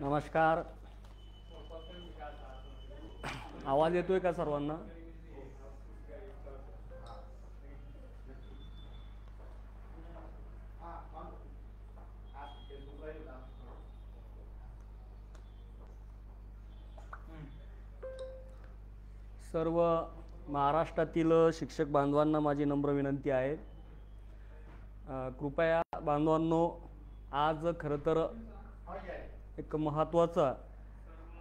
नमस्कार. आवाज येतोय का सर्वांना? सर्व महाराष्ट्रातील शिक्षक बांधवांना माझी नम्र विनंती आहे, कृपया बांधवांनो, आज खरं तर एक महत्त्वाचा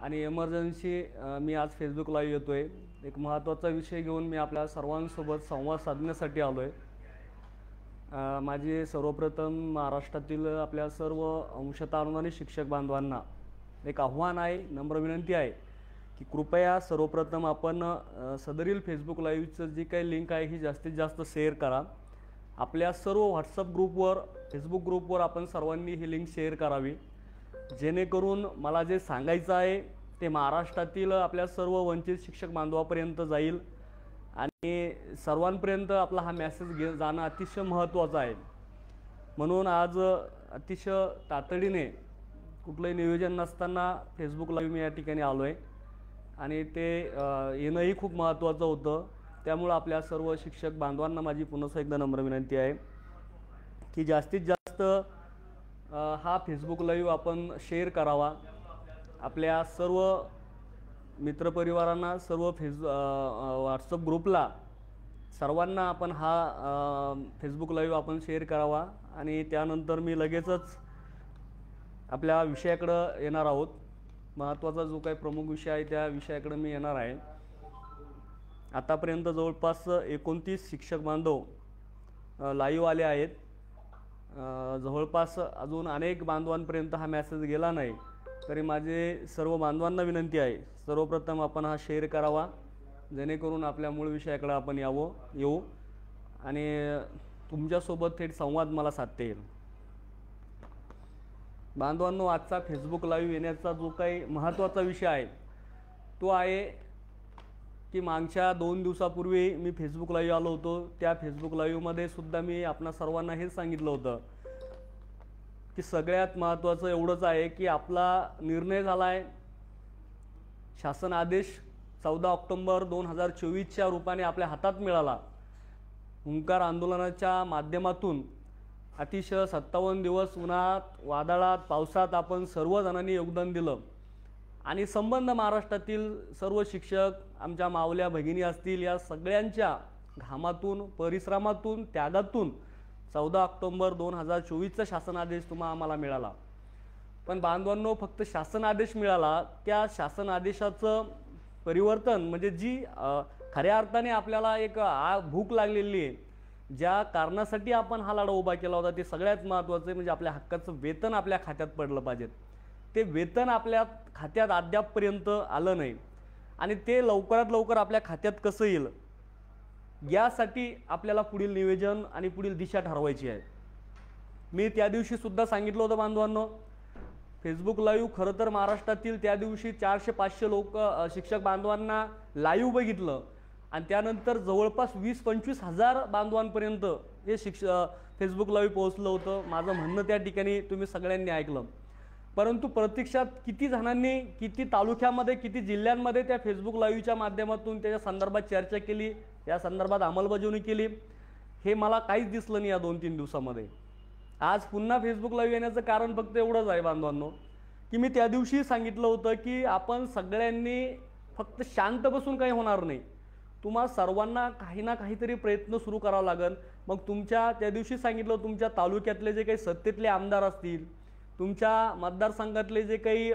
आणि इमर्जन्सी मी आज फेसबुक लाईव्ह येतोय. एक महत्त्वाचा विषय घेऊन मी आपल्या सर्वांसोबत संवाद साधण्यासाठी आलो आहे. माझे सर्वप्रथम महाराष्ट्रातील आपल्या सर्व अंशतः अनुदानित शिक्षक बांधवांना एक आव्हान आहे, नम्र विनंती आहे की कृपया सर्वप्रथम आपण सदरील फेसबुक लाईव्हचं जी काही लिंक आहे ही जास्तीत जास्त शेअर करा. आपल्या सर्व व्हॉट्सअप ग्रुपवर, फेसबुक ग्रुपवर आपण सर्वांनी ही लिंक शेअर करावी, जेणेकरून मला जे सांगायचं आहे ते महाराष्ट्रातील आपल्या सर्व वंचित शिक्षक बांधवापर्यंत जाईल आणि सर्वांपर्यंत आपला हा मेसेज जाणं अतिशय महत्त्वाचं आहे. म्हणून आज अतिशय तातडीने कुठलंही नियोजन नसताना फेसबुक लाईव्ह मी या ठिकाणी आलो आहे आणि ते येणंही खूप महत्त्वाचं होतं. त्यामुळे आपल्या सर्व शिक्षक बांधवांना माझी पुन्हा एकदा नम्र विनंती आहे की जास्तीत जास्त हा फेसबुक लाईव्ह आपण शेअर करावा. आपल्या सर्व मित्रपरिवारांना, सर्व व्हॉट्सअप ग्रुपला, सर्वांना आपण हा फेसबुक लाईव्ह आपण शेअर करावा. आणि त्यानंतर मी लगेचच आपल्या विषयाकडं येणार आहोत. महत्त्वाचा जो काही प्रमुख विषय आहे त्या विषयाकडे मी येणार आहे. आतापर्यंत जवळपास 29 शिक्षक बांधव लाईव्ह आले आहेत. जवळपास अजून अनेक बांधवांपर्यंत हा मेसेज गेला नाही, तरी माझे सर्व बांधवांना विनंती आहे, सर्वप्रथम आपण हा शेअर करावा, जेणेकरून आपल्या मूळ विषयाकडे आपण येऊ आणि तुमच्यासोबत थेट संवाद मला साधता येईल. बांधवांनो, आजचा फेसबुक लाईव्ह येण्याचा जो काही महत्त्वाचा विषय आहे तो आहे की मागच्या 2 दिवसापूर्वी मी फेसबुक लाईव्ह आलो होतो. त्या फेसबुक लाईव्हमध्ये सुद्धा मी आपणा सर्वांना हेच सांगितलं होतं की सगळ्यात महत्त्वाचं एवढंच आहे की आपला निर्णय झाला आहे. शासन आदेश 14 ऑक्टोबर 2024च्या रूपाने आपल्या हातात मिळाला. हुंकार आंदोलनाच्या माध्यमातून अतिशय 57 दिवस उन्हात, वादळात, पावसात आपण सर्वजणांनी योगदान दिलं आणि संबंध महाराष्ट्रातील सर्व शिक्षक, आमच्या मावल्या भगिनी असतील, या सगळ्यांच्या घामातून, परिश्रमातून, त्यागातून 14 ऑक्टोबर 2024चा शासन आदेश आम्हाला मिळाला. पण बांधवांनो, फक्त शासन आदेश मिळाला, त्या शासन आदेशाचं परिवर्तन म्हणजे जी खऱ्या अर्थाने आपल्याला एक भूक लागलेली आहे, ज्या कारणासाठी आपण हा लढा उभा केला होता, ते सगळ्यात महत्त्वाचं आहे म्हणजे आपल्या हक्काचं वेतन आपल्या खात्यात पडलं पाहिजे. ते वेतन आपल्या खात्यात अद्यापपर्यंत आलं नाही आणि ते लवकरात लवकर आपल्या खात्यात कसं येईल यासाठी आपल्याला पुढील नियोजन आणि पुढील दिशा ठरवायची आहे. मी त्या दिवशी सुद्धा सांगितलं होतं बांधवांनो, फेसबुक लाईव्ह खरं तर महाराष्ट्रातील त्या दिवशी 400-500 लोक शिक्षक बांधवांना लाईव्ह बघितलं आणि त्यानंतर जवळपास 20-25 हजार बांधवांपर्यंत हे फेसबुक लाईव्ह पोहोचलं होतं. माझं म्हणणं त्या ठिकाणी तुम्ही सगळ्यांनी ऐकलं. परंतु प्रत्यक्षात किती जणांनी, किती तालुक्यामध्ये, किती जिल्ह्यांमध्ये त्या फेसबुक लाईव्हच्या माध्यमातून त्याच्या संदर्भात चर्चा केली, या संदर्भात अंमलबजावणी केली, हे मला काहीच दिसलं नाही या 2-3 दिवसामध्ये. आज पुन्हा फेसबुक लाईव्ह येण्याचं कारण फक्त एवढंच आहे बांधवांनो की मी त्या दिवशी सांगितलं होतं की आपण सगळ्यांनी फक्त शांत बसून काही होणार नाही. तुम्हा सर्वांना काही ना काहीतरी प्रयत्न सुरू करावा लागेल. मग तुमच्या त्या दिवशी सांगितलं, तुमच्या तालुक्यातले जे काही सत्तेतले आमदार असतील, तुमच्या मतदारसंघातले जे काही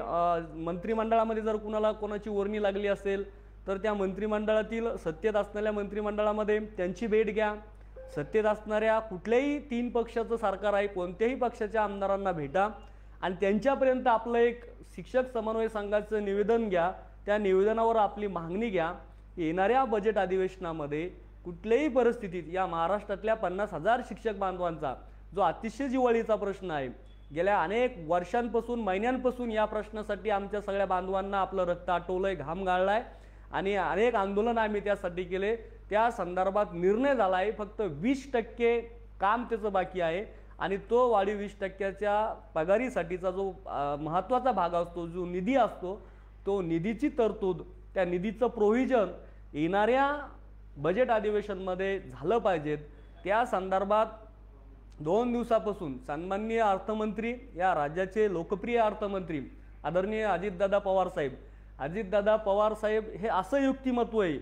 मंत्रिमंडळामध्ये जर कोणाची वर्णी लागली असेल तर त्या मंत्रिमंडळातील सत्तेत असणाऱ्या मंत्रिमंडळामध्ये त्यांची भेट घ्या. सत्तेत असणाऱ्या कुठल्याही 3 पक्षाचं सरकार आहे, कोणत्याही पक्षाच्या आमदारांना भेटा आणि त्यांच्यापर्यंत आपलं एक शिक्षक समन्वय संघाचं निवेदन घ्या. त्या निवेदनावर आपली मागणी घ्या. येणाऱ्या बजेट अधिवेशनामध्ये कुठल्याही परिस्थितीत या महाराष्ट्रातल्या 50,000 शिक्षक बांधवांचा जो अतिशय जिव्हाळीचा प्रश्न आहे, गेल्या अनेक वर्षांपासून, महिन्यांपासून या प्रश्नासाठी आमच्या सगळ्या बांधवांना आपलं रक्त आटवलंय, घाम गाळलाय आणि अनेक आंदोलन आम्ही त्यासाठी केले. त्या संदर्भात निर्णय झाला आहे. फक्त 20% काम त्याचं बाकी आहे आणि तो वाढीव 20%च्या पगारीसाठीचा जो महत्त्वाचा भाग असतो, जो निधी असतो, तो निधीची तरतूद, त्या निधीचं प्रोव्हिजन येणाऱ्या बजेट अधिवेशनमध्ये झालं पाहिजेत। त्या संदर्भात 2 दिवसापासून सन्माननीय अर्थमंत्री, या राज्याचे लोकप्रिय अर्थमंत्री आदरणीय अजितदादा पवार साहेब हे असं युक्तिमत्व आहे,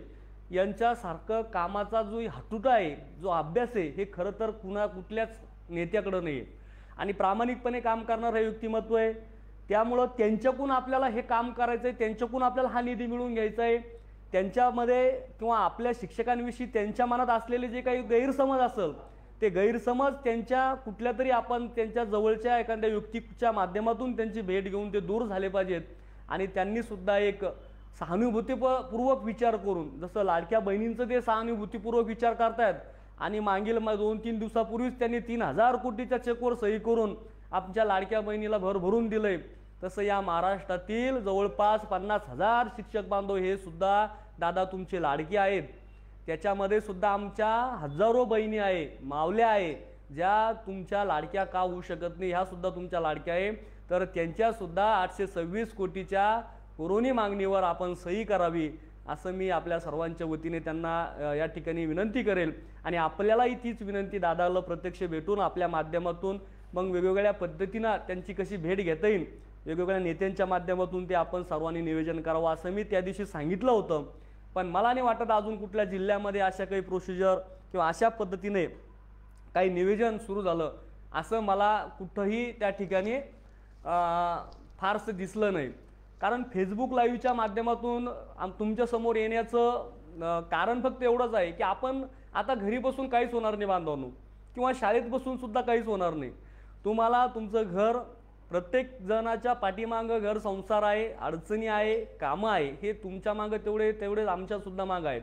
यांच्यासारखं कामाचा जो हटुटा आहे, जो अभ्यास आहे, हे खरं तर कुठल्याच नेत्याकडे नाही आहे आणि प्रामाणिकपणे काम करणारं हे युक्तिमत्व आहे। त्यामुळं त्यांच्याकडून आपल्याला हे काम करायचं आहे, त्यांच्याकडून आपल्याला हा निधी मिळवून घ्यायचा आहे। त्यांच्यामध्ये किंवा आपल्या शिक्षकांविषयी त्यांच्या मनात असलेले जे काही गैरसमज असेल, ते गैरसमज त्यांच्या कुठल्या तरी आपण त्यांच्या जवळच्या एखाद्या व्यक्तीच्या माध्यमातून त्यांची भेट घेऊन ते दूर झाले पाहिजेत आणि त्यांनी सुद्धा एक सहानुभूतीपूर्वक विचार करून, जसं लाडक्या बहिणींचं ते सहानुभूतीपूर्वक विचार करतायत आणि मागील 2-3 दिवसापूर्वीच त्यांनी 3,000 कोटीच्या चेकवर सही करून आमच्या लाडक्या बहिणीला भरभरून दिलंय, तसं या महाराष्ट्रातील जवळपास 50,000 शिक्षक बांधव हे सुद्धा दादा तुमचे लाडके आहेत। त्याच्यामध्ये सुद्धा आमच्या हजारो बहिणी आहे, मावल्या आहे, ज्या तुमच्या लाडक्या का होऊ शकत नाही, ह्या सुद्धा तुमच्या लाडक्या आहे। तर त्यांच्या सुद्धा 826 कोटीच्या पुरवणी मागणीवर आपण सही करावी, असं मी आपल्या सर्वांच्या वतीने त्यांना या ठिकाणी विनंती करेल आणि आपल्यालाही तीच विनंती दादाला प्रत्यक्ष भेटून आपल्या माध्यमातून मग वेगवेगळ्या पद्धतीनं त्यांची कशी भेट घेता येईल, वेगवेगळ्या नेत्यांच्या माध्यमातून ते आपण सर्वांनी नियोजन करावं असं मी त्या दिवशी सांगितलं होतं। पण मला नाही वाटत अजून कुठल्या जिल्ह्यामध्ये अशा काही प्रोसिजर किंवा अशा पद्धतीने काही नियोजन सुरू झालं असं मला कुठंही त्या ठिकाणी फारसं दिसलं नाही। कारण फेसबुक लाईव्हच्या माध्यमातून तुमच्यासमोर येण्याचं कारण फक्त एवढंच आहे की आपण आता घरी बसून काहीच होणार नाही बांधवांनो, किंवा शाळेत बसून सुद्धा काहीच होणार नाही। तुम्हाला तुमचं घर, प्रत्येक जणाच्या पाठीमागं घर संसार आहे, अडचणी आहे, कामं आहे, हे तुमच्या मागं तेवढे आमच्यासुद्धा मागं आहेत।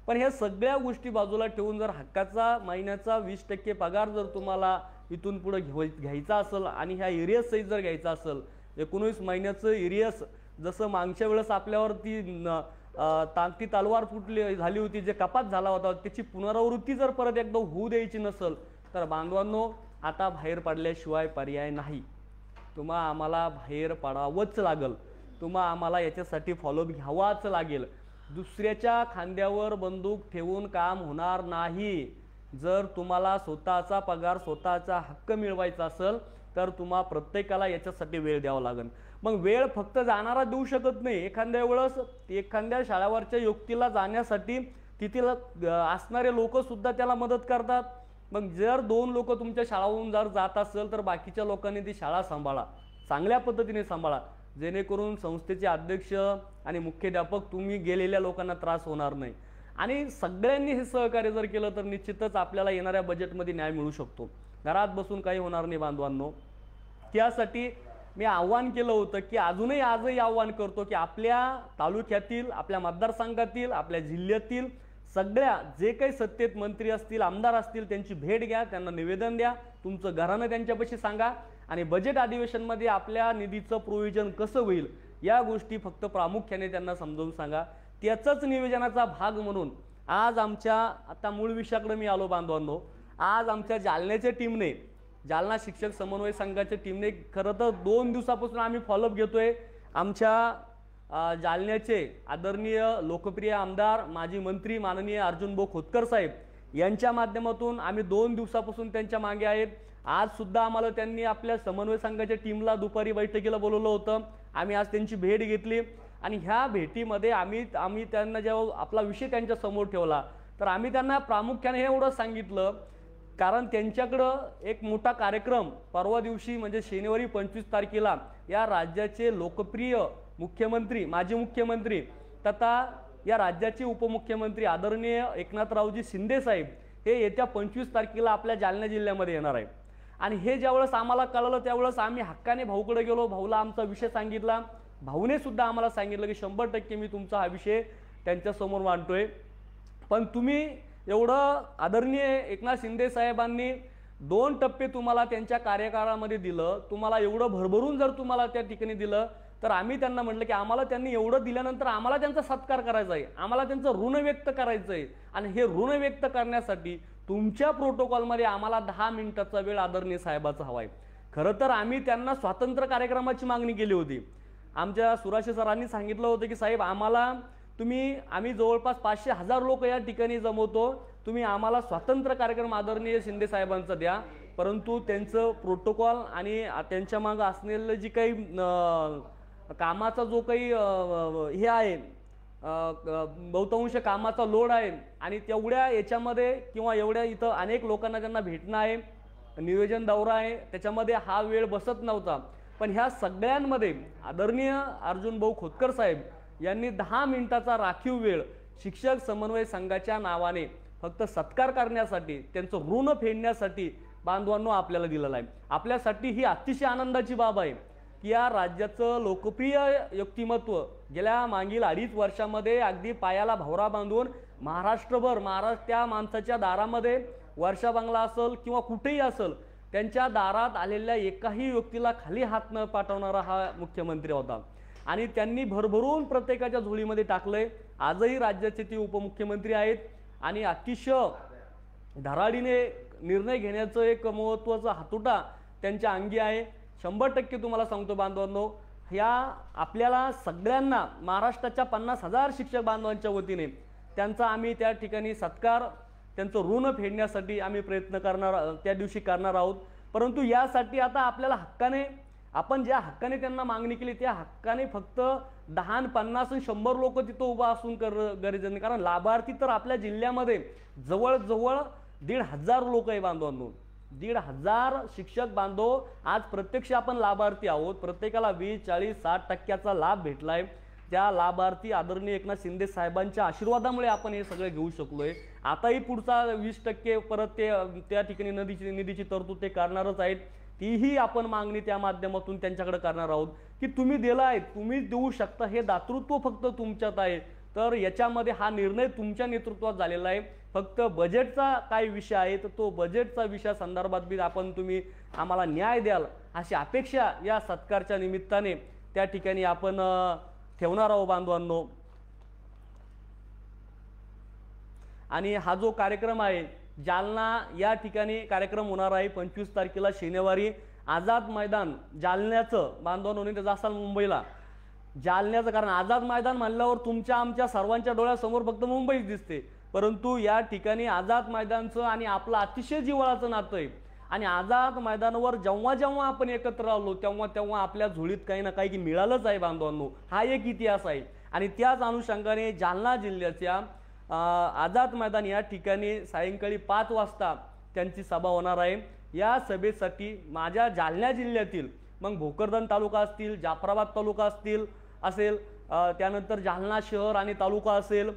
पण ह्या सगळ्या गोष्टी बाजूला ठेवून जर हक्काचा महिन्याचा 20% पगार जर तुम्हाला इथून पुढे घ्यायचा असेल आणि ह्या एरियस सहित जर घ्यायचा असेल, 19 महिन्याचं एरियस, जसं मागच्या वेळेस आपल्यावरती ताकदी तलवार फुटली झाली होती, जे कपात झाला होता, त्याची पुनरावृत्ती जर परत एकदा होऊ द्यायची नसेल तर बांधवांनो आता बाहेर पडल्याशिवाय पर्याय नाही। आम्हाला बाहेर पडावंच लागेल, आम्हाला याच्यासाठी फॉलोअप घ्यावाच लागेल। दुसऱ्याच्या खांद्यावर बंदूक ठेवून काम होणार नाही। जर तुम्हाला स्वतःचा पगार, स्वतःचा हक्क मिळवायचा असेल तर तुम्हा प्रत्येकाला याच्यासाठी वेळ द्यावा लागेल। मग वेळ फक्त जाणारा देऊ शकत नाही, एखाद्या वेळेस एखाद्या शाळावरच्या युक्तीला जाण्यासाठी तिथील असणारे लोक सुद्धा त्याला मदत करतात। मग जर 2 लोक तुमच्या शाळावरून जर जात असेल तर बाकीच्या लोकांनी ती शाळा सांभाळा, चांगल्या पद्धतीने सांभाळा, जेणेकरून संस्थेचे अध्यक्ष आणि मुख्याध्यापक तुम्ही गेलेल्या लोकांना त्रास होणार नाही। आणि सगळ्यांनी हे सहकार्य जर केलं तर निश्चितच आपल्याला येणाऱ्या बजेटमध्ये न्याय मिळू शकतो। घरात बसून काही होणार नाही बांधवांनो। त्यासाठी मी आव्हान केलं होतं की आजही आव्हान करतो की आपल्या तालुक्यातील, आपल्या मतदारसंघातील, आपल्या जिल्ह्यातील सगळ्या जे काही सत्तेत मंत्री असतील, आमदार असतील, त्यांची भेट घ्या, त्यांना निवेदन द्या, तुमचं घरानं त्यांच्यापाशी सांगा आणि बजेट अधिवेशनमध्ये आपल्या निधीचं प्रोव्हिजन कसं होईल या गोष्टी फक्त प्रामुख्याने त्यांना समजावून सांगा। त्याचाच नियोजनाचा भाग म्हणून आज आमच्या, आता मूळ विषयाकडे मी आलो बांधवांनो, आज आमच्या जालन्याच्या टीमने, जालना शिक्षक समन्वय संघाच्या टीमने खरं तर 2 दिवसापासून आम्ही फॉलोअप घेतोय। आमच्या जालन्याचे आदरणीय लोकप्रिय आमदार, माजी मंत्री माननीय अर्जुन भाऊ खोतकर साहेब यांच्या माध्यमातून आम्ही 2 दिवसापासून त्यांच्या मागे आहेत। आज सुद्धा आम्हाला त्यांनी आपल्या समन्वय संघाच्या टीमला दुपारी बैठकीला बोलवलं होतं। आम्ही आज त्यांची भेट घेतली आणि ह्या भेटीमध्ये आम्ही त्यांना जेव्हा आपला विषय त्यांच्या समोर ठेवला तर आम्ही त्यांना प्रामुख्याने हे एवढं सांगितलं, कारण त्यांच्याकडं एक मोठा कार्यक्रम परवा दिवशी म्हणजे शनिवारी 25 तारखेला या राज्याचे लोकप्रिय मुख्यमंत्री, माजी मुख्यमंत्री तथा या राज्याचे उपमुख्यमंत्री आदरणीय एकनाथरावजी शिंदे साहेब हे येत्या 25 तारखेला आपल्या जालना जिल्ह्यामध्ये येणार आहे। आणि हे ज्यावेळेस आम्हाला कळलं त्यावेळेस आम्ही हक्काने भाऊकडे गेलो, भाऊला आमचा विषय सांगितला। भाऊने सुद्धा आम्हाला सांगितलं की 100% मी तुमचा हा विषय त्यांच्यासमोर मांडतोय, पण तुम्ही एवढं आदरणीय एकनाथ शिंदे साहेबांनी 2 टप्पे तुम्हाला त्यांच्या कार्यकाळामध्ये दिलं, तुम्हाला एवढं भरभरून जर तुम्हाला त्या ठिकाणी दिलं तर आम्ही त्यांना म्हटलं की आम्हाला त्यांनी एवढं दिल्यानंतर आम्हाला त्यांचा सत्कार करायचा आहे, आम्हाला त्यांचं ऋण व्यक्त करायचं आहे आणि हे ऋण व्यक्त करण्यासाठी तुमच्या प्रोटोकॉलमध्ये आम्हाला 10 मिनिटाचा वेळ आदरणीय साहेबाचा हवा आहे. खरं तर आम्ही त्यांना स्वातंत्र्य कार्यक्रमाची मागणी केली होती. आमच्या सुराशे सरांनी सांगितलं होतं की साहेब आम्हाला आम्ही जवळपास 500,000 लोक या ठिकाणी जमवतो, तुम्ही आम्हाला स्वातंत्र्य कार्यक्रम आदरणीय शिंदे साहेबांचा द्या. परंतु त्यांचं प्रोटोकॉल आणि त्यांच्या मागं असलेलं जी काही कामाचा जो काही हे आहे, बहुतांश कामाचा लोड आहे आणि तेवढ्या याच्यामध्ये किंवा एवढ्या इथं अनेक लोकांना त्यांना भेटणं आहे, नियोजन दौरा आहे, त्याच्यामध्ये हा वेळ बसत नव्हता. पण ह्या सगळ्यांमध्ये आदरणीय अर्जुन भाऊ खोतकर साहेब यांनी 10 मिनिटाचा राखीव वेळ शिक्षक समन्वय संघाच्या नावाने फक्त सत्कार करण्यासाठी, त्यांचं ऋण फेडण्यासाठी बांधवांनो आपल्याला दिलेला आहे. आपल्यासाठी ही अतिशय आनंदाची बाब आहे की या राज्याचं लोकप्रिय व्यक्तिमत्व गेल्या मागील 2.5 वर्षामध्ये अगदी पायाला भवरा बांधून महाराष्ट्रभर त्या माणसाच्या दारामध्ये वर्षा बंगला असेल किंवा कुठेही असेल, त्यांच्या दारात आलेल्या एकाही व्यक्तीला खाली हात न पाठवणारा हा मुख्यमंत्री होता. आणि त्यांनी भरभरून प्रत्येकाच्या झोळीमध्ये टाकलंय. आजही राज्याचे ते उपमुख्यमंत्री आहेत आणि अतिशय धडाडीने निर्णय घेण्याचं एक महत्त्वाचा हातोटा त्यांच्या अंगी आहे. 100% तुम्हाला सांगतो बांधवांनो, ह्या आपल्याला सगळ्यांना महाराष्ट्राच्या 50,000 शिक्षक बांधवांच्या वतीने त्यांचा आम्ही त्या ठिकाणी सत्कार, त्यांचं ऋण फेडण्यासाठी आम्ही प्रयत्न त्या दिवशी करणार आहोत. परंतु यासाठी आता आपल्याला आपण ज्या हक्काने त्यांना मागणी केली त्या हक्काने फक्त 10, 50 आणि 100 लोक तिथं उभा असून गरजेचं नाही. कारण लाभार्थी तर आपल्या जिल्ह्यामध्ये जवळजवळ 1,500 लोक आहे बांधवांनो. 1,500 शिक्षक बांधव आज प्रत्यक्ष आपण लाभार्थी आहोत. प्रत्येकाला 20, 40, 60% लाभ भेटलाय. त्या लाभार्थी आदरणीय एकनाथ शिंदे साहेबांच्या आशीर्वादामुळे आपण हे सगळे घेऊ शकलोय. आताही पुढचा 20% परत त्या ठिकाणी निधीची तरतूद ते करणारच आहेत. तीही आपण मागणी त्या माध्यमातून त्यांच्याकडे करणार आहोत की तुम्ही दिलाय, तुम्ही देऊ शकता, हे दातृत्व फक्त तुमच्यात आहे. तर याच्यामध्ये हा निर्णय तुमच्या नेतृत्वात झालेला आहे. फक्त बजेटचा काय विषय आहे तर तो बजेटचा विषय संदर्भात बी तुम्ही आम्हाला न्याय द्याल अशी अपेक्षा या सत्कारच्या निमित्ताने त्या ठिकाणी आपण ठेवणार आहोत बांधवांनो. आणि हा जो कार्यक्रम आहे जालना या ठिकाणी कार्यक्रम होणार आहे 25 तारखेला शनिवारी आझाद मैदान जालन्याचं. बांधवांनो त्याचा असाल मुंबईला जालन्याचं, कारण आझाद मैदान म्हणल्यावर तुमच्या आमच्या सर्वांच्या डोळ्यासमोर फक्त मुंबईच दिसते. परंतु या ठिकाणी आझाद मैदानचं आणि आपलं अतिशय जिव्हाळाचं नातं आहे. आणि आझाद मैदानावर जेव्हा जेव्हा आपण एकत्र आलो तेव्हा आपल्या झोळीत काही ना काही मिळालंच आहे बांधवांनो. हा एक इतिहास आहे. आणि त्याच अनुषंगाने जालना जिल्ह्याच्या आझाद मैदान या ठिकाणी सायंकाळी 5 वाजता त्यांची सभा होणार आहे. या सभेसाठी माझ्या जालना जिल्ह्यातील मग भोकरदन तालुका असतील, जाफराबाद तालुका असेल, त्यानंतर जालना शहर आणि तालुका असेल,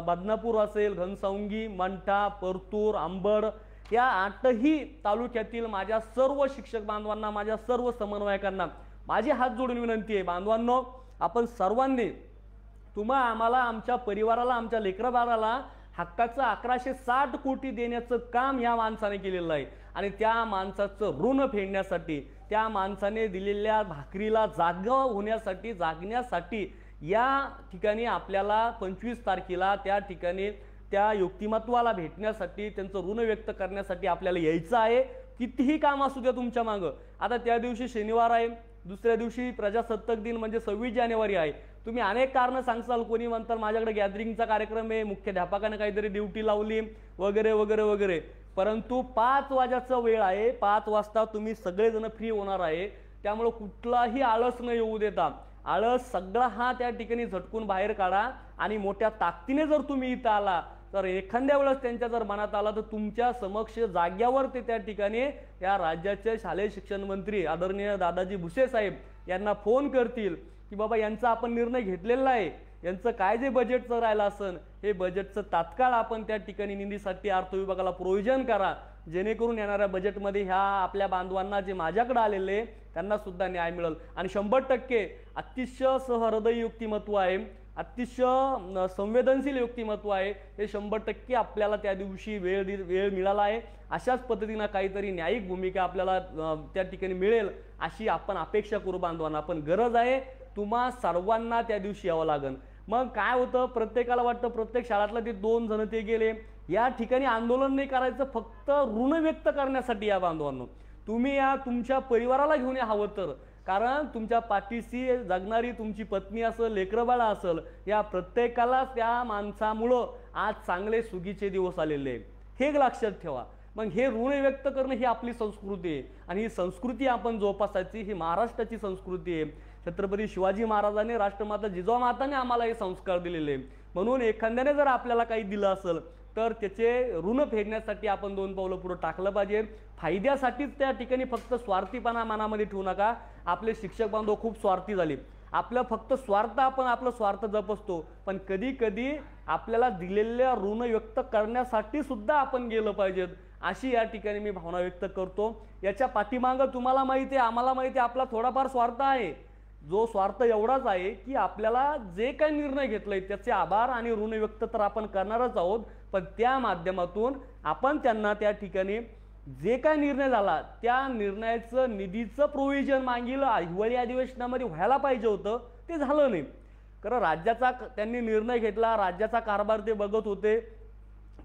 बदनापूर असेल, घनसावंगी, मंठा, परतूर, अंबड या 8ही तालुक्यातील माझ्या सर्व शिक्षक बांधवांना, माझ्या सर्व समन्वयकांना माझी हात जोडून विनंती आहे बांधवांनो, आपण सर्वांनी आम्हाला, आमच्या परिवाराला, आमच्या लेकराबाळाला हक्काचं 1160 कोटी देण्याचं काम या माणसाने केलेलं आहे. आणि त्या माणसाचं ऋण फेडण्यासाठी, त्या माणसाने दिलेल्या भाकरीला जागण्यासाठी या ठिकाणी आपल्याला 25 तारखेला त्या ठिकाणी त्या व्यक्तिमत्वाला भेटण्यासाठी, त्यांचं ऋण व्यक्त करण्यासाठी आपल्याला यायचं आहे. कितीही काम असू द्या तुमच्या मागं. आता त्या दिवशी शनिवार आहे, दुसऱ्या दिवशी प्रजासत्ताक दिन म्हणजे 26 जानेवारी आहे. तुम्ही अनेक कारणं सांगसाल, कोणी म्हणतात माझ्याकडे गॅदरिंगचा कार्यक्रम आहे, मुख्याध्यापकाने काहीतरी ड्युटी लावली वगैरे वगैरे वगैरे. परंतु 5 वाजेचा वेळ आहे, 5 वाजता तुम्ही सगळेजण फ्री होणार आहे. त्यामुळे कुठलाही आळस न येऊ देता, आळस सगळा हा त्या ठिकाणी झटकून बाहेर काढा. आणि मोठ्या ताकदीने जर तुम्ही इथं आला तर एखाद्या वेळेस त्यांच्या जर मनात आला तर तुमच्या समक्ष जाग्यावर ते त्या ठिकाणी या राज्याचे शालेय शिक्षण मंत्री आदरणीय दादाजी भुसे साहेब यांना फोन करतील की बाबा यांचा आपण निर्णय घेतलेला आहे, यांचं काय जे बजेटचं राहिलं असन हे बजेटचं तात्काळ आपण त्या ठिकाणी निधीसाठी अर्थ विभागाला प्रोव्हिजन करा, जेणेकरून येणाऱ्या बजेटमध्ये ह्या आपल्या बांधवांना जे माझ्याकडे आलेले त्यांना सुद्धा न्याय मिळेल. आणि 100% अतिशय सहृदयी व्यक्तिमत्व आहे, अतिशय संवेदनशील व्यक्तिमत्व आहे. हे 100% आपल्याला त्या दिवशी वेळ मिळाला आहे. अशाच पद्धतीने काहीतरी न्यायिक भूमिका आपल्याला त्या ठिकाणी मिळेल अशी आपण अपेक्षा करू बांधवांना. पण गरज आहे तुम्हा सर्वांना त्या दिवशी यावं लागेल. मग काय होतं, प्रत्येकाला वाटतं प्रत्येक शाळेतला ते 2 जण ते गेले, या ठिकाणी आंदोलन नाही करायचं, फक्त ऋण व्यक्त करण्यासाठी या बांधवांनो. तुम्ही या तुमच्या परिवाराला घेऊन या हवं तर, कारण तुमच्या पाठीशी जगणारी तुमची पत्नी असेल, लेकरं बाळा असेल, या प्रत्येकाला त्या माणसामुळं आज चांगले सुगीचे दिवस आलेले आहे, हे लक्षात ठेवा. मग हे ऋण व्यक्त करणं ही आपली संस्कृती आहे आणि ही संस्कृती आपण जोपासायची, ही महाराष्ट्राची संस्कृती आहे. छत्रपती शिवाजी महाराजांनी, राष्ट्रमाता जिजामाताने आम्हाला हे संस्कार दिलेले. म्हणून एखाद्याने जर आपल्याला काही दिलं असेल तर त्याचे ऋण फेडण्यासाठी आपण 2 पावलं पुढे टाकलं पाहिजे. फायद्यासाठीच त्या ठिकाणी फक्त स्वार्थीपणा मनामध्ये ठेवू नका. आपले शिक्षक बांधव खूप स्वार्थी झाले. आपलं फक्त स्वार्थ, आपण आपलं स्वार्थ जपतो, पण कधी कधी आपल्याला दिलेल्या ऋण व्यक्त करण्यासाठी सुद्धा आपण गेलं पाहिजेत, अशी या ठिकाणी मी भावना व्यक्त करतो. याच्या पाठीमागं तुम्हाला माहिती आहे, आम्हाला माहिती आहे, आपला थोडाफार स्वार्थ आहे. जो स्वार्थ एवढाच आहे की आपल्याला जे काही निर्णय घेतलाय त्याचे आभार आणि ऋण व्यक्त तर आपण करणारच आहोत, पण त्या माध्यमातून आपण त्यांना त्या ठिकाणी जे काही निर्णय झाला त्या निर्णयाचं निधीचं प्रोव्हिजन मागील हिवाळी अधिवेशनामध्ये व्हायला पाहिजे होतं, ते झालं नाही. कारण राज्याचा त्यांनी निर्णय घेतला, राज्याचा कारभार ते बघत होते,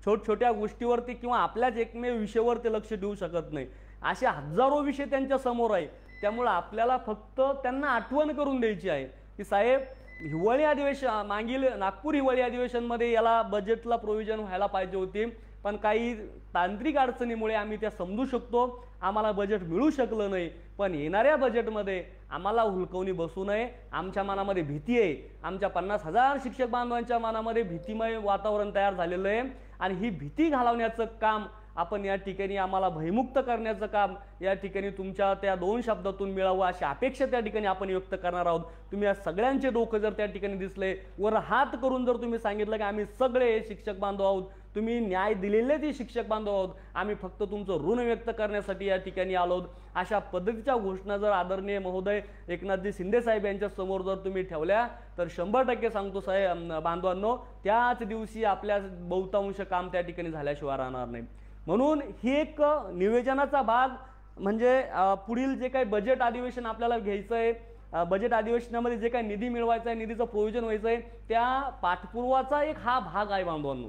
छोट्या गोष्टीवरती किंवा आपल्याच एकमेव विषयावर ते लक्ष देऊ शकत नाही. असे हजारो विषय त्यांच्या समोर आहे. त्यामुळे आपल्याला फक्त त्यांना आठवण करून द्यायची आहे की साहेब, हिवाळी अधिवेशन मागील नागपूर हिवाळी अधिवेशनमध्ये याला बजेटला प्रोव्हिजन व्हायला पाहिजे होती, पण काही तांत्रिक अडचणीमुळे आम्ही त्या समजू शकतो, आम्हाला बजेट मिळू शकलं नाही. पण येणाऱ्या बजेटमध्ये आम्हाला हुलकवणी बसू नये. आमच्या मनामध्ये भीती आहे, आमच्या 50,000 शिक्षक बांधवांच्या मनामध्ये भीतीमय वातावरण तयार झालेलं आहे आणि ही भीती घालवण्याचं काम आपण या ठिकाणी, आम्हाला भयमुक्त करण्याचं काम या ठिकाणी तुमच्या त्या 2 शब्दातून मिळावं अशी अपेक्षा त्या ठिकाणी आपण व्यक्त करणार आहोत. तुम्ही या सगळ्यांचे डोकं जर त्या ठिकाणी दिसले, वर हात करून जर तुम्ही सांगितलं की आम्ही सगळे शिक्षक बांधव आहोत, तुम्ही न्याय दिलेले ते शिक्षक बांधव आहोत, आम्ही फक्त तुमचं ऋण व्यक्त करण्यासाठी या ठिकाणी आलो आहोत, अशा पद्धतीच्या घोषणा जर आदरणीय महोदय एकनाथजी शिंदे साहेब यांच्या समोर जर तुम्ही ठेवल्या तर 100% सांगतो साहेब बांधवांनो, त्याच दिवशी आपल्या बहुतांश काम त्या ठिकाणी झाल्याशिवाय राहणार नाही. म्हणून ही एक नियोजनाचा भाग म्हणजे पुढील जे काही बजेट अधिवेशन आपल्याला घ्यायचं आहे, बजेट अधिवेशनामध्ये जे काही निधी मिळवायचा आहे, निधीचं प्रोव्हिजन व्हायचं आहे, त्या पाठपुरावाचा एक हा भाग आहे बांधवांनो.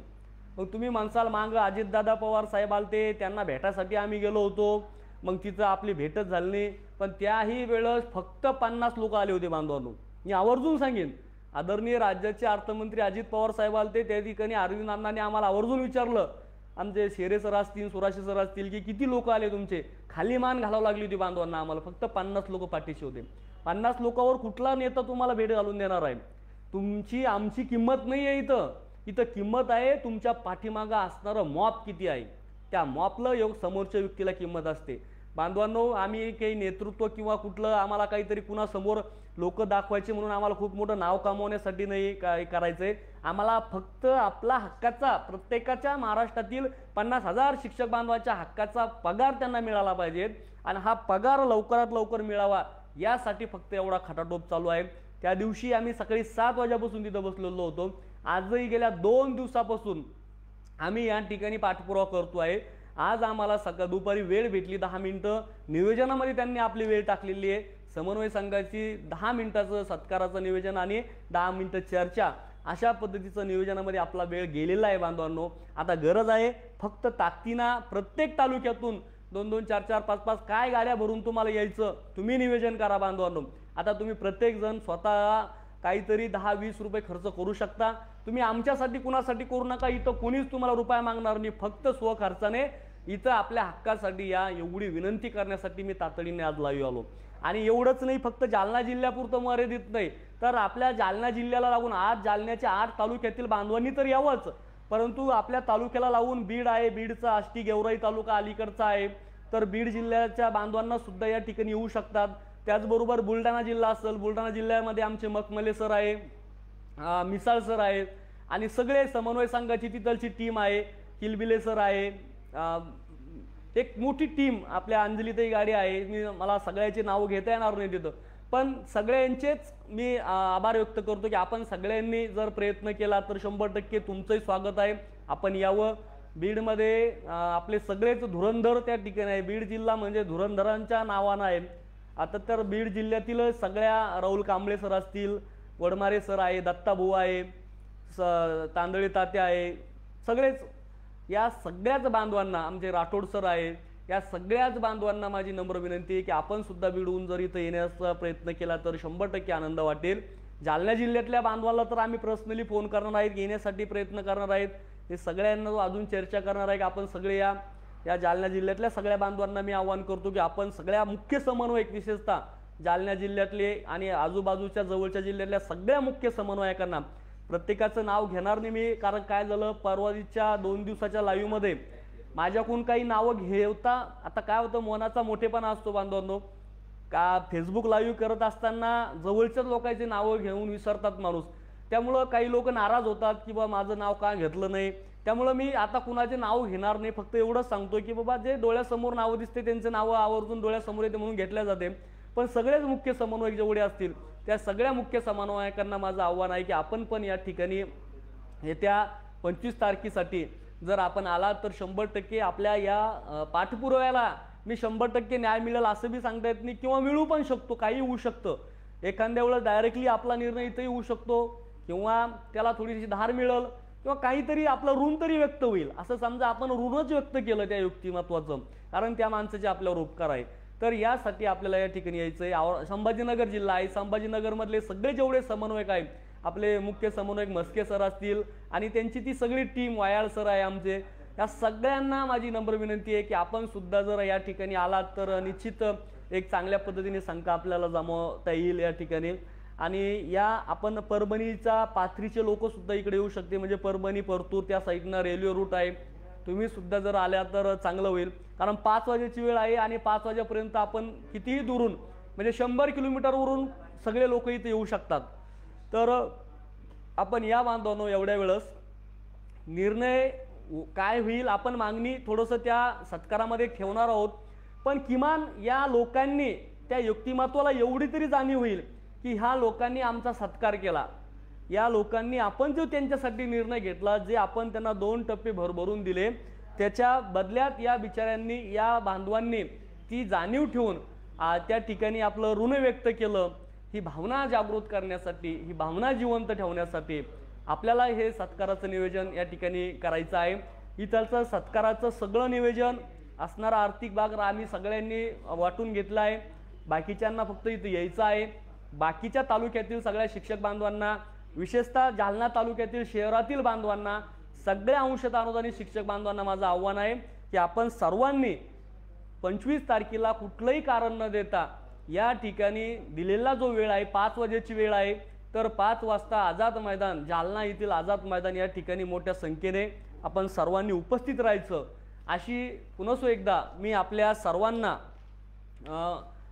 मग तुम्ही म्हणसाल मागं अजितदादा पवार साहेब आलते, त्यांना भेटासाठी आम्ही गेलो होतो, मग तिथं आपली भेटच झाली नाही, पण त्याही वेळेस फक्त 50 लोक आले होते बांधवांनो. मी आवर्जून सांगेन, आदरणीय राज्याचे अर्थमंत्री अजित पवार साहेब आलते, त्या ठिकाणी अरविंद अण्णांनी आम्हाला आवर्जून विचारलं, आमचे शेरे सर असतील, सुराशे सर असतील, की किती लोक आले तुमचे, खाली मान घालावं लागली होती बांधवांना. आम्हाला फक्त 50 लोक पाठीशी होते. 50 लोकांवर कुठला नेता तुम्हाला भेट घालून देणार आहे? तुमची आमची किंमत नाही आहे इथं. इथं किंमत आहे तुमच्या पाठीमागं असणारं मॉप किती आहे, त्या मॉपला समोरच्या व्यक्तीला किंमत असते. बांधवांनो, आम्ही काही नेतृत्व किंवा कुठलं आम्हाला काहीतरी कुणासमोर लोक दाखवायचे म्हणून आम्हाला खूप मोठं नाव कमवण्यासाठी नाही काय करायचंय. आम्हाला फक्त आपला हक्काचा, प्रत्येकाच्या महाराष्ट्रातील 50,000 शिक्षक बांधवांच्या हक्काचा पगार त्यांना मिळाला पाहिजे आणि हा पगार लवकरात लवकर मिळावा यासाठी फक्त एवढा खटाटोप चालू आहे. त्या दिवशी आम्ही सकाळी 7 वाजेपासून तिथं बसलेलो होतो. आजही गेल्या 2 दिवसापासून आम्ही या ठिकाणी पाठपुरावा करतो आहे. आज आम्हाला दुपारी वेळ भेटली, 10 मिनिटं नियोजनामध्ये त्यांनी आपली वेळ टाकलेली आहे. समन्वय संघाची 10 मिनिटाचं सत्काराचं नियोजन आणि 10 मिनिटं चर्चा, अशा पद्धतीचं नियोजनामध्ये आपला वेळ गेलेला आहे बांधवांनो. आता गरज आहे फक्त ताकदीनं प्रत्येक तालुक्यातून 2-2, 4-4, 5-5 काय गाड्या भरून तुम्हाला यायचं, तुम्ही नियोजन करा बांधवांनो. आता तुम्ही प्रत्येक जण स्वतः काहीतरी 10-20 रुपये खर्च करू शकता. तुम्ही आमच्यासाठी कुणासाठी करू नका, इथं कोणीच तुम्हाला रुपया मागणार नाही, फक्त स्वखर्चाने इथं आपल्या हक्कासाठी या, एवढी विनंती करण्यासाठी मी तातडीने आज लाईव्ह आलो. आणि एवढंच नाही, फक्त जालना जिल्ह्यापुरतं मर्यादित नाही, तर आपल्या जालना जिल्ह्याला लागून आज जालन्याच्या 8 तालुक्यातील बांधवांनी तर यावंच, परंतु आपल्या तालुक्याला लावून बीड आहे, बीडचा आष्टी गेवराई तालुका अलीकडचा आहे, तर बीड जिल्ह्याच्या बांधवांना सुद्धा या ठिकाणी येऊ शकतात. त्याचबरोबर बुलढाणा जिल्हा असेल, बुलढाणा जिल्ह्यामध्ये आमचे मखमले सर आहे, मिसाळ सर आहेत आणि सगळे समन्वय संघाची तिथलची टीम आहे, किलबिले सर आहे, एक मोठी टीम आपल्या अंजलीताई गाडी आहे. मला सगळ्याची नावं घेता येणार नाही तिथं, पण सगळ्यांचेच मी आभार व्यक्त करतो की आपण सगळ्यांनी जर प्रयत्न केला तर 100% तुमचंही स्वागत आहे, आपण यावं. बीडमध्ये आपले सगळेच धुरंधर त्या ठिकाणी आहे. बीड जिल्हा म्हणजे धुरंधरांच्या नावानं आहे. आता तर बीड जिल्ह्यातील सगळ्या राहुल कांबळे सर असतील, वडमारे सर आहे, दत्ता भाऊ आहे, तांदळी तात्या आहे, सगळेच या सगळ्याच बांधवांना, आमचे राठोड सर आहे, या सगळ्याच बांधवांना माझी नम्र विनंती आहे की आपण सुद्धा भिडवून जर इथं येण्याचा प्रयत्न केला तर 100% आनंद वाटेल. जालना जिल्ह्यातल्या बांधवांना तर आम्ही पर्सनली फोन करणार आहेत, येण्यासाठी प्रयत्न करणार आहेत. हे सगळ्यांना अजून चर्चा करणार आहे की आपण सगळे या जालना जिल्ह्यातल्या सगळ्या बांधवांना मी आवाहन करतो की आपण सगळ्या मुख्य समन्वयक, विशेषतः जालना जिल्ह्यातले आणि आजूबाजूच्या जवळच्या जिल्ह्यातल्या सगळ्या मुख्य समन्वयकांना प्रत्येकाचं नाव घेणार नाही मी, कारण काय झालं, परवाच्या 2 दिवसाच्या लाईव्हमध्ये माझ्याकडून काही नावं घेवता, आता काय होतं, मनाचा मोठेपणा असतो बांधवांनो, का फेसबुक लाईव्ह करत असताना जवळच्याच लोकांची नावं घेऊन विसरतात माणूस. त्यामुळं काही लोक नाराज होतात की बाबा माझं नाव का घेतलं नाही. त्यामुळं मी आता कुणाचे नाव घेणार नाही, फक्त एवढंच सांगतो की बाबा जे डोळ्यासमोर नावं दिसते त्यांचे नावं आवर्जून डोळ्यासमोर येते म्हणून घेतल्या जाते. पण सगळेच मुख्य समन्वयक जेवढे असतील त्या सगळ्या मुख्य समन्वयकांना माझं आव्हान आहे की आपण पण या ठिकाणी येत्या 25 तारखेसाठी जर आपण आला तर 100% आपल्या या पाठपुराव्याला मी 100% न्याय मिळेल असं बी सांगता येत नाही, किंवा मिळू पण शकतो, काही होऊ शकतं. एखाद्या वेळेस डायरेक्टली आपला निर्णय इथंही होऊ शकतो, किंवा त्याला थोडीशी धार मिळेल, किंवा काहीतरी आपलं ऋण तरी व्यक्त होईल. असं समजा आपण ऋणच व्यक्त केलं त्या व्यक्तिमत्वाचं, कारण त्या माणसाचे आपल्यावर उपकार आहे. तर यासाठी आपल्याला या ठिकाणी यायचं आहे. संभाजीनगर जिल्हा आहे, संभाजीनगरमधले सगळे जेवढे समन्वयक आहेत, आपले मुख्य समन्वयक मस्के सर असतील आणि त्यांची ती सगळी टीम, वायाळ सर आहे आमचे, या सगळ्यांना माझी नम्र विनंती आहे की आपण सुद्धा जर या ठिकाणी आलात तर निश्चित एक चांगल्या पद्धतीने संख्या आपल्याला जमवता येईल या ठिकाणी. आणि या आपण परभणीचा पाथरीचे लोक सुद्धा इकडे येऊ शकते, म्हणजे परभणी परतूर त्या साईडनं रेल्वे रूट आहे, तुम्ही सुद्धा जर आल्या तर चांगलं होईल. कारण 5 वाजेची वेळ आहे आणि 5 वाजेपर्यंत आपण कितीही दुरून, म्हणजे 100 किलोमीटरवरून सगळे लोक इथे येऊ शकतात. तर आपण या बांधवांनो एवढ्या वेळेस निर्णय काय होईल आपण मागणी थोडंसं त्या सत्कारामध्ये ठेवणार आहोत, पण किमान या लोकांनी त्या व्यक्तिमत्वाला एवढी तरी जाणीव होईल की ह्या लोकांनी आमचा सत्कार केला, या लोकांनी आपण जो त्यांच्यासाठी निर्णय घेतला, जे आपण त्यांना 2 टप्पे भरभरून दिले, त्याच्या बदल्यात या बिचाऱ्यांनी, या बांधवांनी ती जाणीव ठेवून त्या ठिकाणी आपलं ऋण व्यक्त केलं. ही भावना जागृत करण्यासाठी, ही भावना जिवंत ठेवण्यासाठी आपल्याला हे सत्काराचं नियोजन या ठिकाणी करायचं आहे. इथलचं सत्काराचं सगळं नियोजन असणारा आर्थिक भाग आम्ही सगळ्यांनी वाटून घेतला आहे. बाकीच्यांना फक्त इथं यायचं आहे. बाकीच्या तालुक्यातील सगळ्या शिक्षक बांधवांना, विशेषतः जालना तालुक्यातील शहरातील बांधवांना, सगळ्या अंशतः अनुदानित शिक्षक बांधवांना माझं आव्हान आहे की आपण सर्वांनी 25 तारखेला कुठलंही कारण न देता या ठिकाणी दिलेला जो वेळ आहे 5 वाजेची वेळ आहे, तर 5 वाजता आझाद मैदान, जालना येथील आझाद मैदान या ठिकाणी मोठ्या संख्येने आपण सर्वांनी उपस्थित राहायचं अशी पुनः एकदा मी आपल्या सर्वांना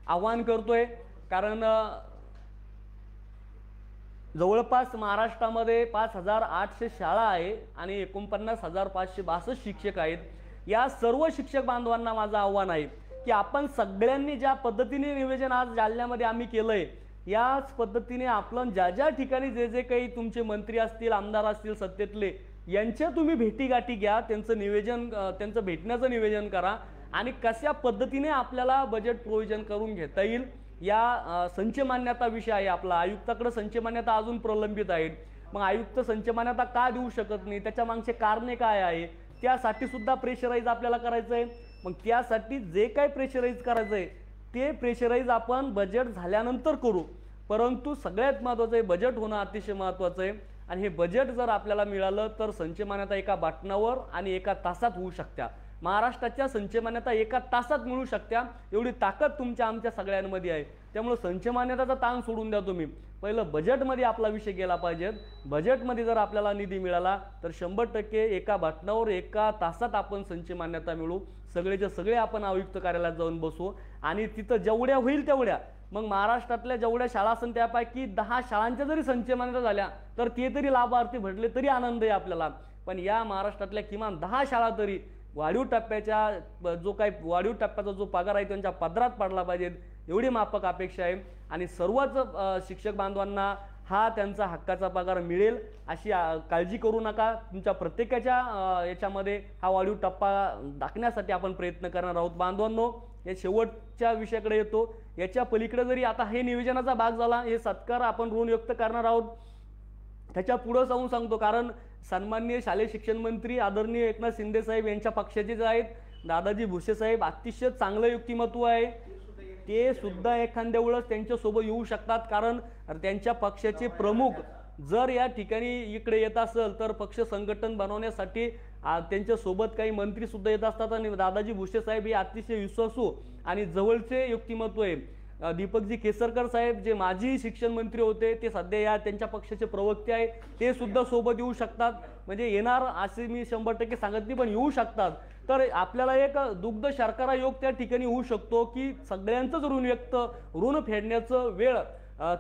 आवाहन करतोय. कारण जवळपास महाराष्ट्रामध्ये 5,800 शाळा आहे आणि 49,562 शिक्षक आहेत. या सर्व शिक्षक बांधवांना माझं आव्हान आहे की आपण सगळ्यांनी ज्या पद्धतीने नियोजन आज जालन्यामध्ये आम्ही केलंय, याच पद्धतीने आपण ज्या ज्या ठिकाणी जे जे काही तुमचे मंत्री असतील, आमदार असतील सत्तेतले, यांच्या तुम्ही भेटीगाठी घ्या, त्यांचं नियोजन, त्यांचं भेटण्याचं नियोजन करा आणि कशा पद्धतीने आपल्याला बजेट प्रोव्हिजन करून घेता येईल. या संच मान्यता विषय आहे आपला, आयुक्ताकडे संच मान्यता अजून प्रलंबित आहेत. मग आयुक्त संच मान्यता का देऊ शकत नाही, त्याच्या मागचे कारणे काय आहे, त्यासाठी सुद्धा प्रेशराईज आपल्याला करायचं आहे. मग त्यासाठी जे काही प्रेशराईज करायचं आहे ते प्रेशराईज आपण बजेट झाल्यानंतर करू, परंतु सगळ्यात महत्त्वाचं आहे बजेट होणं अतिशय महत्त्वाचं आहे. आणि हे बजेट जर आपल्याला मिळालं तर संच मान्यता एका बटनावर आणि एका तासात होऊ शकत्या. महाराष्ट्राच्या संच मान्यता एका तासात मिळू शकत्या, एवढी ताकद तुमच्या आमच्या सगळ्यांमध्ये आहे. त्यामुळे संच मान्यताचा ताण सोडून द्या तुम्ही, पहिलं बजेटमध्ये आपला विषय गेला पाहिजे. बजेटमध्ये जर आपल्याला निधी मिळाला तर 100% एका बटनावर एका तासात आपण संच मान्यता मिळू. सगळेचे सगळे आपण आयुक्त कार्यालयात जाऊन बसू आणि तिथं जेवढ्या होईल तेवढ्या, मग महाराष्ट्रातल्या जेवढ्या शाळा असेल त्यापैकी 10 शाळांच्या जरी संच मान्यता झाल्या तर ते तरी लाभार्थी भेटले तरी आनंद आहे आपल्याला. पण या महाराष्ट्रातल्या किमान 10 शाळा तरी वाढीव टप्प्याच्या जो काही वाढीव टप्प्याचा जो पगार आहे त्यांच्या पदरात पडला पाहिजेत, एवढी माफक अपेक्षा आहे. आणि सर्वच शिक्षक बांधवांना हा त्यांचा हक्काचा पगार मिळेल अशी काळजी करू नका. तुमच्या प्रत्येकाच्या याच्यामध्ये हा वाढीव टप्पा दाखण्यासाठी आपण प्रयत्न करणार आहोत. बांधवांनो, या शेवटच्या विषयाकडे येतो. याच्या पलीकडे जरी आता हे नियोजनाचा भाग झाला, हे सत्कार आपण ऋण व्यक्त करणार आहोत, त्याच्या पुढे जाऊन सांगतो, कारण सन्माननीय शालेय शिक्षण मंत्री आदरणीय एकनाथ शिंदे साहेब यांच्या पक्षाचेच आहेत, दादाजी भुसे साहेब, अतिशय चांगलं व्यक्तिमत्व आहे, ते सुद्धा एखाद्या वेळेस त्यांच्यासोबत येऊ शकतात, कारण त्यांच्या पक्षाचे प्रमुख जर या ठिकाणी इकडे येत असेल तर पक्ष संघटन बनवण्यासाठी त्यांच्या सोबत काही मंत्री सुद्धा येत असतात आणि दादाजी भुसे साहेब हे अतिशय विश्वासू आणि जवळचे व्यक्तिमत्व आहे। दीपकजी केसरकर साहेब जे माजी शिक्षण मंत्री होते ते सध्या या त्यांच्या पक्षाचे प्रवक्ते आहे, ते सुद्धा सोबत येऊ शकतात, म्हणजे येणार असे मी 100% सांगत नाही पण येऊ शकतात। तर आपल्याला एक दुग्ध शर्करा योग त्या ठिकाणी होऊ शकतो की सगळ्यांचंच ऋण फेडण्याचं वेळ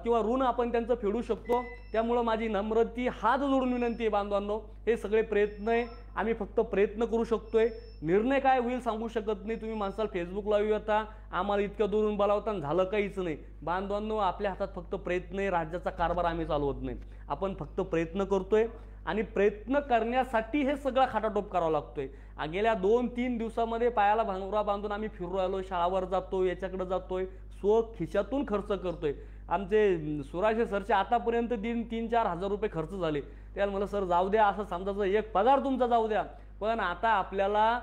किंवा ऋण आपण त्यांचं फेडू शकतो। त्यामुळे माझी नम्रती हात जोडून विनंती आहे बांधवांनो, हे सगळे प्रयत्न आहे, आम्ही फक्त प्रयत्न करू शकतोय, निर्णय काय होईल सांगू शकत नाही। तुम्ही माणसाला फेसबुक लावू आता आम्हाला इतकं दुरून बोलावता झालं काहीच नाही। बांधवांनो आपल्या हातात फक्त प्रयत्न आहे, राज्याचा कारभार आम्ही चालवत नाही, आपण फक्त प्रयत्न करतोय आणि प्रयत्न करण्यासाठी हे सगळं खाटाटोप करावं लागतोय। गेल्या 2-3 दिवसामध्ये पायाला भांगुरा बांधून आम्ही फिरू राहिलो, शाळावर जातोय, याच्याकडे जातोय, स्व खिशातून खर्च करतोय। आमचे सुराशे सरचे आतापर्यंत 3-4 हजार रुपये खर्च झाले। त्याला मला सर जाऊ द्या असं समजायचं, एक पगार तुमचा जाऊ द्या, पण आता आपल्याला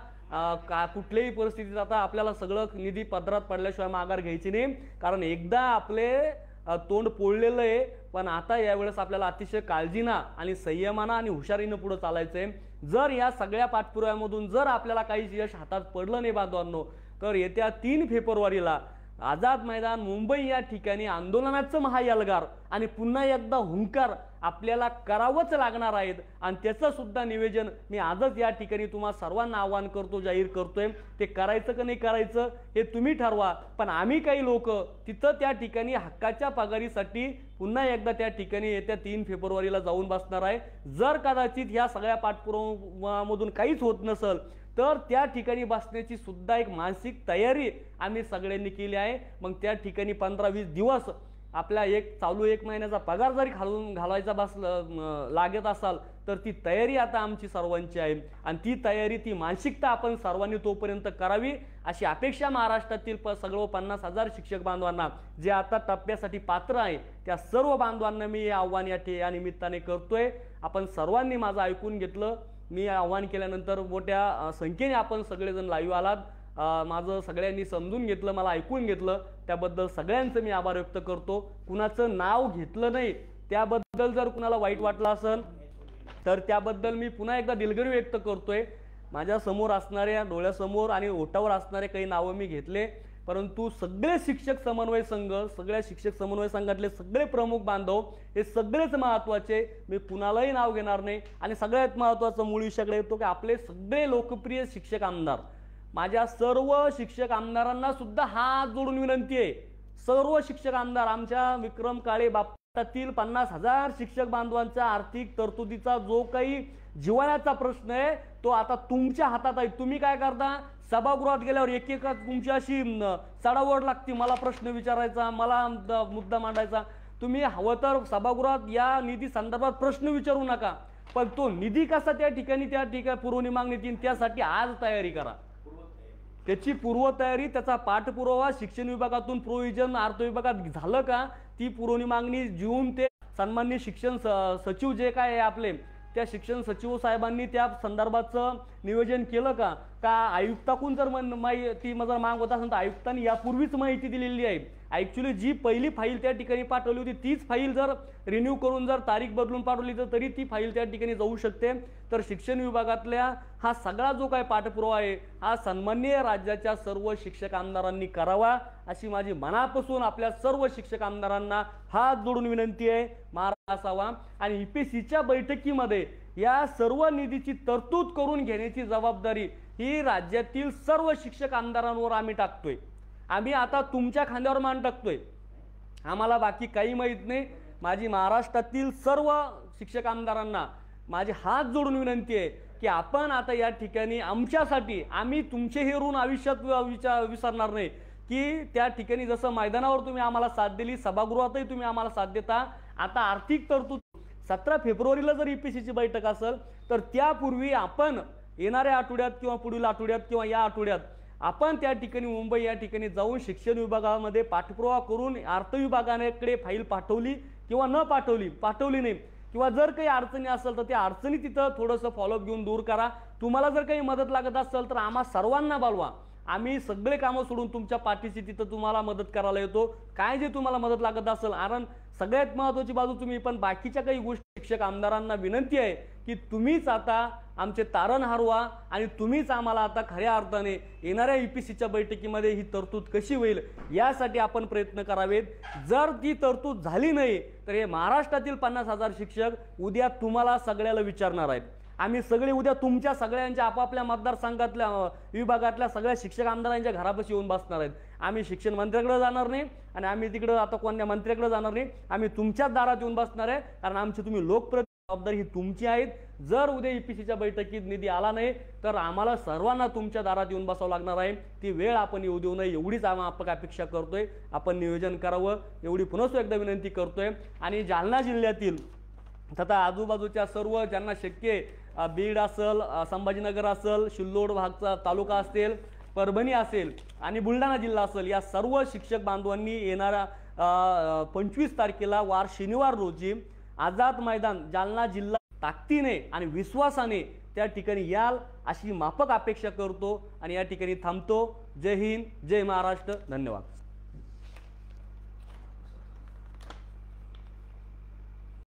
कुठल्याही परिस्थितीत आता आपल्याला सगळं निधी पदरात पडल्याशिवाय माघार घ्यायची नाही, कारण एकदा आपले तोंड पोळलेलं आहे। पण आता यावेळेस आपल्याला अतिशय काळजीनं आणि संयमानं आणि हुशारीनं पुढे चालायचं आहे। जर या सगळ्या पाठपुराव्यामधून जर आपल्याला काही यश हातात पडलं नाही बांधवांनो, तर येत्या 3 फेब्रुवारीला आझाद मैदान मुंबई या ठिकाणी आंदोलनाचं महायलगार आणि पुन्हा एकदा हुंकार आपल्याला करावंच लागणार आहेत आणि त्याचं सुद्धा निवेदन मी आजच या ठिकाणी तुम्हा सर्वांना आवाहन करतो, जाहीर करतोय। ते करायचं का नाही करायचं हे तुम्ही ठरवा, पण आम्ही काही लोक तिथं त्या ठिकाणी हक्काच्या पगारीसाठी पुन्हा एकदा त्या ठिकाणी येत्या 3 फेब्रुवारीला जाऊन बसणार आहे। जर कदाचित ह्या सगळ्या पाठपुराव्यामधून काहीच होत नसेल तर त्या ठिकाणी बसण्याची सुद्धा एक मानसिक तयारी आम्ही सगळ्यांनी केली आहे। मग त्या ठिकाणी 15-20 दिवस आपला चालू 1 महिन्याचा पगार जरी घालवायचा लागत असाल तर ती तयारी आता आमची सर्वांची आहे आणि ती तयारी, ती मानसिकता आपण सर्वांनी तोपर्यंत करावी अशी अपेक्षा महाराष्ट्रातील सर्व 50,000 शिक्षक बांधवांना जे आता टप्प्यासाठी पात्र आहे त्या सर्व बांधवांना मी हे आव्हान या निमित्ताने करतोय। आपण सर्वांनी माझं ऐकून घेतलं, मी आव्हान केल्यानंतर मोठ्या संख्येने आपण सगळेजण लाईव्ह आलात, माझं सगळ्यांनी समजून घेतलं, मला ऐकून घेतलं, त्याबद्दल सगळ्यांचं मी आभार व्यक्त करतो। कुणाचं नाव घेतलं नाही त्याबद्दल जर कुणाला वाईट वाटलं असेल तर त्याबद्दल मी पुन्हा एकदा दिलगिरी व्यक्त करतोय। माझ्या समोर असणाऱ्या डोळ्यासमोर आणि ओठावर असणारे काही नावं मी घेतले, परंतु सगळे शिक्षक समन्वय संघ, सगळ्या शिक्षक समन्वय संघातले सगळे प्रमुख बांधव हे सगळेच महत्त्वाचे, मी कुणालाही नाव घेणार नाही। आणि सगळ्यात महत्त्वाचं मूळ विषयाकडे येतो की आपले सगळे लोकप्रिय शिक्षक आमदार, माझ्या सर्व शिक्षक आमदारांना सुद्धा हात जोडून विनंती आहे, सर्व शिक्षक आमदार आमच्या विक्रम काळे बापटातील 50,000 शिक्षक बांधवांच्या आर्थिक तरतुदीचा जो काही जिव्हाळ्याचा प्रश्न आहे तो आता तुमच्या हातात आहे। तुम्ही काय करता, सभागृहात गेल्यावर एक तुमची अशी चढाओढ लागते, मला प्रश्न विचारायचा, मला मुद्दा मांडायचा। तुम्ही हवं तर सभागृहात या निधी संदर्भात प्रश्न विचारू नका, पण तो निधी कसा त्या ठिकाणी पुरवणी मागणी येईल त्यासाठी आज तयारी करा, त्याची पूर्वतयारी, त्याचा पाठपुरावा शिक्षण विभागातून प्रोव्हिजन अर्थ विभागात झालं का, ती पुरवणी मागणी जून ते सन्माननीय शिक्षण सचिव जे काय आहे आपले त्या शिक्षण सचिव साहेबांनी त्या संदर्भाचं नियोजन केलं का आयुक्ताकडून जर माहिती जर माग होत असेल तर आयुक्तांनी यापूर्वीच माहिती दिलेली आहे। ॲक्च्युली जी पहिली फाईल त्या ठिकाणी पाठवली होती तीच फाईल जर रिन्यू करून जर तारीख बदलून पाठवली तर तरी ती फाईल त्या ठिकाणी जाऊ शकते। तर शिक्षण विभागातल्या हा सगळा जो काही पाठपुरावा आहे हा सन्माननीय राज्याच्या सर्व शिक्षक आमदारांनी करावा अशी माझी मनापासून आपल्या सर्व शिक्षक आमदारांना हात जोडून विनंती आहे, मार्ग असावा। आणि ईपीसीच्या बैठकीमध्ये या सर्व निधीची तरतूद करून घेण्याची जबाबदारी ही राज्यातील सर्व शिक्षक आमदारांवर आम्ही टाकतोय। आम्ही आता तुमच्या खांद्यावर मान टाकतोय, आम्हाला बाकी काही माहीत नाही। माझी महाराष्ट्रातील सर्व शिक्षक आमदारांना माझे हात जोडून विनंती आहे की आपण आता या ठिकाणी आमच्यासाठी, आम्ही तुमचे हे ऋण आयुष्यात विसरणार नाही की त्या ठिकाणी जसं मैदानावर तुम्ही आम्हाला साथ दिली, सभागृहातही तुम्ही आम्हाला साथ देता। आता आर्थिक तरतूद 17 फेब्रुवारीला जर ईपीसीची बैठक असेल तर त्यापूर्वी आपण येणाऱ्या आठवड्यात किंवा पुढील आठवड्यात किंवा या आठवड्यात आपण त्या ठिकाणी मुंबई या ठिकाणी जाऊन शिक्षण विभागामध्ये पाठपुरावा करून अर्थ विभागाकडे फाईल पाठवली किंवा न पाठवली नाही किंवा जर काही अडचणी असेल तर त्या अडचणी तिथं थोडंसं फॉलोअप घेऊन दूर करा. तुम्हाला जर काही मदत लागत असेल तर आम्हा सर्वांना बोलवा. आम्ही सगळे कामं सोडून तुमच्या पाठीशी तिथं तुम्हाला मदत करायला येतो. काय जे तुम्हाला मदत लागत असेल, कारण सगळ्यात महत्त्वाची बाजू तुम्ही, पण बाकीच्या काही गोष्टी शिक्षक आमदारांना विनंती आहे की तुम्हीच आता आमचे तारण हरवा आणि तुम्हीच आम्हाला आता खऱ्या अर्थाने येणाऱ्या EPCच्या बैठकीमध्ये ही तरतूद कशी होईल यासाठी आपण प्रयत्न करावेत. जर ती तरतूद झाली नाही तर हे महाराष्ट्रातील 50,000 शिक्षक उद्या तुम्हाला सगळ्याला विचारणार आहेत. आम्ही सगळे उद्या तुमच्या सगळ्यांच्या आपापल्या मतदारसंघातल्या विभागातल्या सगळ्या शिक्षक आमदारांच्या घरापाशी येऊन बसणार आहेत. आम्ही शिक्षण मंत्र्याकडे जाणार नाही आणि आम्ही तिकडं आता कोणत्या मंत्र्याकडे जाणार नाही. आम्ही तुमच्याच दारात येऊन बसणार आहे, कारण आमची तुम्ही लोकप्रतिनिधी, जबाबदारी ही तुमची आहेत. जर उद्या EPCच्या बैठकीत निधी आला नाही तर आम्हाला सर्वांना तुमच्या दारात येऊन बसावं लागणार आहे. ती वेळ आपण येऊ देऊ नये एवढीच आपण अपेक्षा करतोय. आपण नियोजन करावं एवढी पुन्हा एकदा विनंती करतोय. आणि जालना जिल्ह्यातील तथा आजूबाजूच्या सर्व ज्यांना शक्य आहे, बीड असेल, संभाजीनगर असेल, सिल्लोड भागचा तालुका असेल, परभणी असेल आणि बुलढाणा जिल्हा असेल, या सर्व शिक्षक बांधवांनी येणाऱ्या 25 तारखेला वार शनिवार रोजी आझाद मैदान जालना जिल्हा ताकदीने आणि विश्वासाने त्या ठिकाणी याल अशी माफक अपेक्षा करतो आणि या ठिकाणी थांबतो. जय हिंद, जय महाराष्ट्र, धन्यवाद.